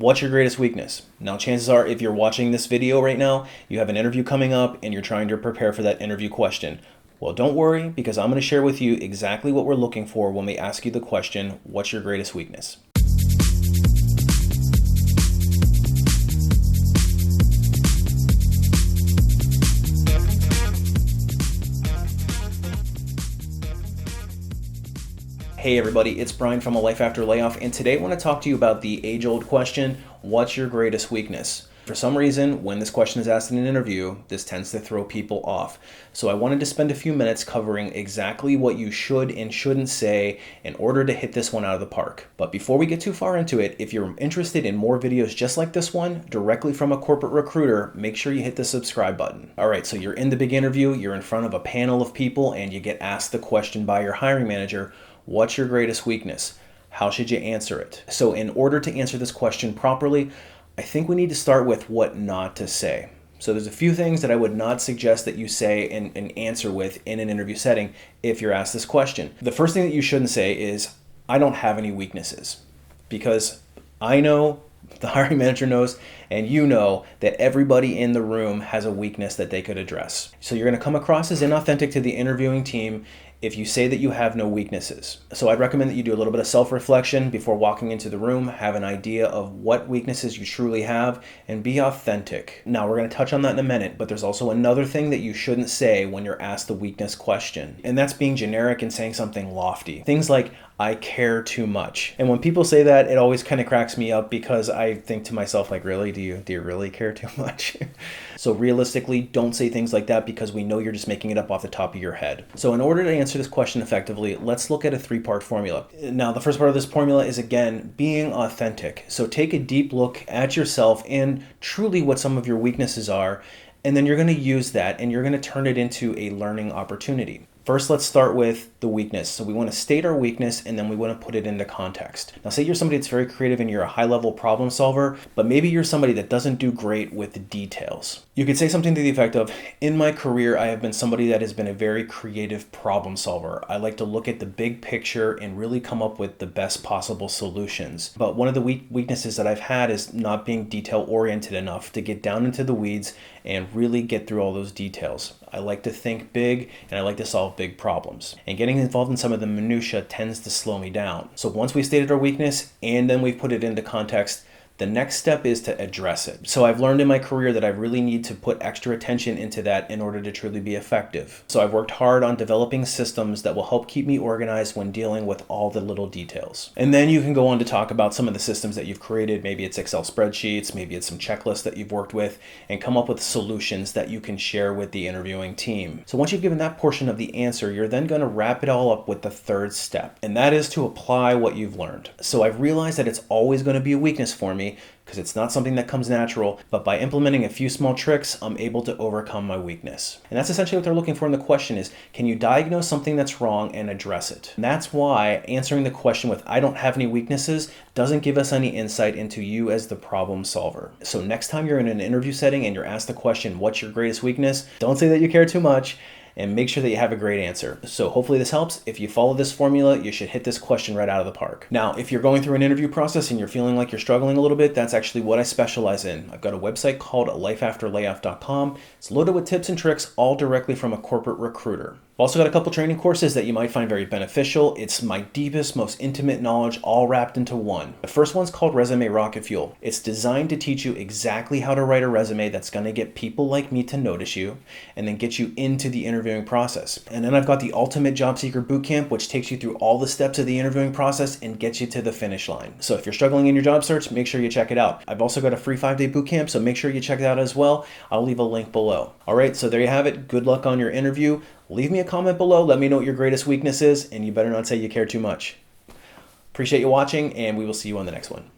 What's your greatest weakness? Now, chances are if you're watching this video right now, you have an interview coming up and you're trying to prepare for that interview question. Well, don't worry, because I'm going to share with you exactly what we're looking for when we ask you the question, what's your greatest weakness? Hey everybody, it's Brian from A Life After Layoff, and today I want to talk to you about the age-old question, what's your greatest weakness? For some reason, when this question is asked in an interview, this tends to throw people off. So I wanted to spend a few minutes covering exactly what you should and shouldn't say in order to hit this one out of the park. But before we get too far into it, if you're interested in more videos just like this one, directly from a corporate recruiter, make sure you hit the subscribe button. All right, so you're in the big interview, you're in front of a panel of people, and you get asked the question by your hiring manager, what's your greatest weakness? How should you answer it? So in order to answer this question properly, I think we need to start with what not to say. So there's a few things that I would not suggest that you say and answer with in an interview setting if you're asked this question. The first thing that you shouldn't say is, I don't have any weaknesses. Because I know, the hiring manager knows, and you know that everybody in the room has a weakness that they could address. So you're going to come across as inauthentic to the interviewing team if you say that you have no weaknesses. So I'd recommend that you do a little bit of self-reflection before walking into the room, have an idea of what weaknesses you truly have, and be authentic. Now, we're going to touch on that in a minute, but there's also another thing that you shouldn't say when you're asked the weakness question, and that's being generic and saying something lofty. Things like, I care too much. And when people say that, it always kind of cracks me up because I think to myself, like, really? Do you really care too much? So realistically, don't say things like that because we know you're just making it up off the top of your head. So in order to answer this question effectively, let's look at a three-part formula. Now, the first part of this formula is, again, being authentic. So take a deep look at yourself and truly what some of your weaknesses are, and then you're going to use that and you're going to turn it into a learning opportunity. First, let's start with the weakness. So we want to state our weakness and then we want to put it into context. Now, say you're somebody that's very creative and you're a high-level problem solver, but maybe you're somebody that doesn't do great with the details. You could say something to the effect of, in my career, I have been somebody that has been a very creative problem solver. I like to look at the big picture and really come up with the best possible solutions. But one of the weaknesses that I've had is not being detail-oriented enough to get down into the weeds and really get through all those details. I like to think big and I like to solve big problems. And getting involved in some of the minutia tends to slow me down. So once we stated our weakness and then we've put it into context, the next step is to address it. So I've learned in my career that I really need to put extra attention into that in order to truly be effective. So I've worked hard on developing systems that will help keep me organized when dealing with all the little details. And then you can go on to talk about some of the systems that you've created. Maybe it's Excel spreadsheets, maybe it's some checklists that you've worked with, and come up with solutions that you can share with the interviewing team. So once you've given that portion of the answer, you're then going to wrap it all up with the third step, and that is to apply what you've learned. So I've realized that it's always going to be a weakness for me, because it's not something that comes natural, but by implementing a few small tricks, I'm able to overcome my weakness. And that's essentially what they're looking for in the question is, can you diagnose something that's wrong and address it? And that's why answering the question with, I don't have any weaknesses, doesn't give us any insight into you as the problem solver. So next time you're in an interview setting and you're asked the question, what's your greatest weakness? Don't say that you care too much, and make sure that you have a great answer. So hopefully this helps. If you follow this formula, you should hit this question right out of the park. Now, if you're going through an interview process and you're feeling like you're struggling a little bit, that's actually what I specialize in. I've got a website called lifeafterlayoff.com. It's loaded with tips and tricks, all directly from a corporate recruiter. I've also got a couple training courses that you might find very beneficial. It's my deepest, most intimate knowledge all wrapped into one. The first one's called Resume Rocketfuel. It's designed to teach you exactly how to write a resume that's going to get people like me to notice you and then get you into the interviewing process. And then I've got the Ultimate Job Seeker Bootcamp, which takes you through all the steps of the interviewing process and gets you to the finish line. So if you're struggling in your job search, make sure you check it out. I've also got a free 5-day bootcamp, so make sure you check it out as well. I'll leave a link below. All right, so there you have it. Good luck on your interview. Leave me a comment below. Let me know what your greatest weakness is, and you better not say you care too much. Appreciate you watching, and we will see you on the next one.